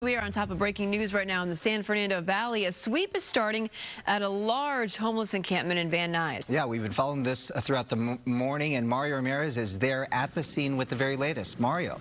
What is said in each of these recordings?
We are on top of breaking news right now in the San Fernando Valley. A sweep is starting at a large homeless encampment in Van Nuys. Yeah, we've been following this throughout the morning, and Mario Ramirez is there at the scene with the very latest. Mario.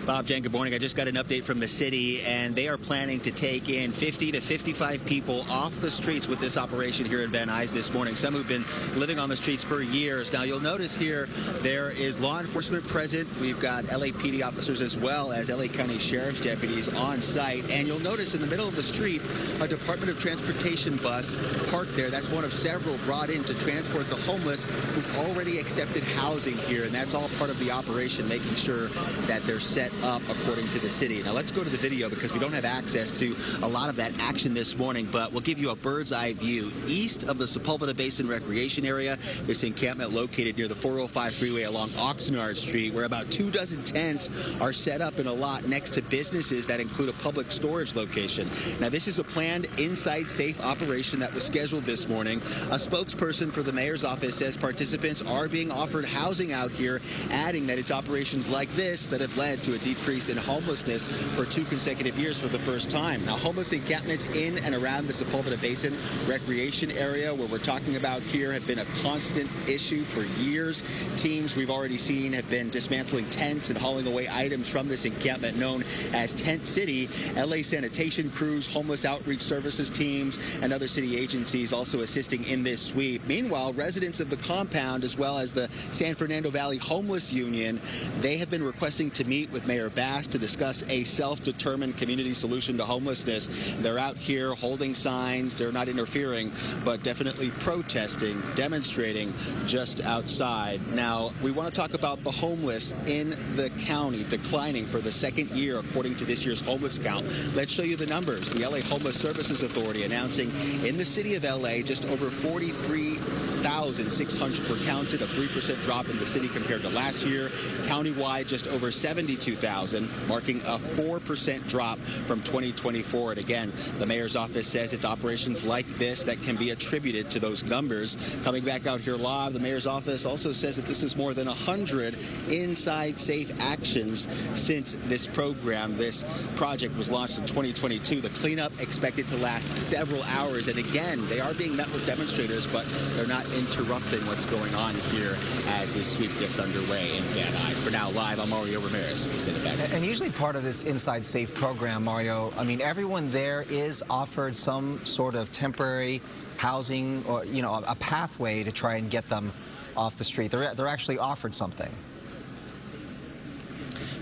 Bob, Jen, good morning. I just got an update from the city, and they are planning to take in 50 to 55 people off the streets with this operation here in Van Nuys this morning. Some who've been living on the streets for years. Now, you'll notice here there is law enforcement present. We've got LAPD officers as well as LA County Sheriff's deputies on site. And you'll notice in the middle of the street, a Department of Transportation bus parked there. That's one of several brought in to transport the homeless who've already accepted housing here. And that's all part of the operation, making sure that they're set up according to the city. Now let's go to the video because we don't have access to a lot of that action this morning, but we'll give you a bird's eye view. East of the Sepulveda Basin Recreation Area, this encampment located near the 405 freeway along Oxnard Street, where about 24 tents are set up in a lot next to businesses that include a public storage location. Now this is a planned inside safe operation that was scheduled this morning. A spokesperson for the mayor's office says participants are being offered housing out here, adding that it's operations like this that have led to a decrease in homelessness for 2 consecutive years for the first time. Now, homeless encampments in and around the Sepulveda Basin recreation area, where we're talking about here, have been a constant issue for years. Teams we've already seen have been dismantling tents and hauling away items from this encampment known as Tent City. LA sanitation crews, homeless outreach services teams, and other city agencies also assisting in this sweep. Meanwhile, residents of the compound, as well as the San Fernando Valley Homeless Union, they have been requesting to meet with Mayor Bass to discuss a self-determined community solution to homelessness. They're out here holding signs. They're not interfering, but definitely protesting, demonstrating just outside. Now, we want to talk about the homeless in the county declining for the second year, according to this year's homeless count. Let's show you the numbers. The LA Homeless Services Authority announcing in the city of LA just over 43,600 were counted, a 3% drop in the city compared to last year. Countywide, just over 72,000, marking a 4% drop from 2024. And again, the mayor's office says it's operations like this that can be attributed to those numbers. Coming back out here live, the mayor's office also says that this is more than 100 inside safe actions since this program, this project was launched in 2022. The cleanup expected to last several hours. And again, they are being met with demonstrators, but they're not interrupting what's going on here as this sweep gets underway in Van Nuys. For now, live, I'm Mario Ramirez. We'll send it back. And usually part of this Inside Safe program, Mario, I mean, everyone there is offered some sort of temporary housing or, you know, a pathway to try and get them off the street. They're actually offered something.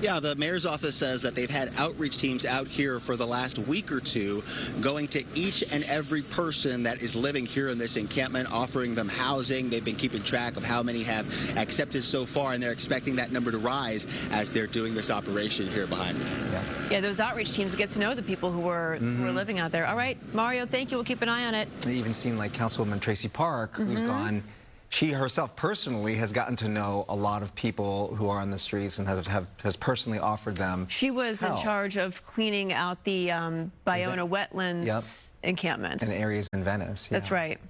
Yeah, the mayor's office says that they've had outreach teams out here for the last week or two, going to each and every person that is living here in this encampment, offering them housing. They've been keeping track of how many have accepted so far, and they're expecting that number to rise as they're doing this operation here behind me. Yeah, those outreach teams get to know the people who were living out there. All right, Mario, thank you. We'll keep an eye on it. I even seen like Councilwoman Tracy Park, who's gone. She herself personally has gotten to know a lot of people who are on the streets and has personally offered them She was help. in charge of cleaning out the Bayona wetlands encampment. And areas in Venice. That's right.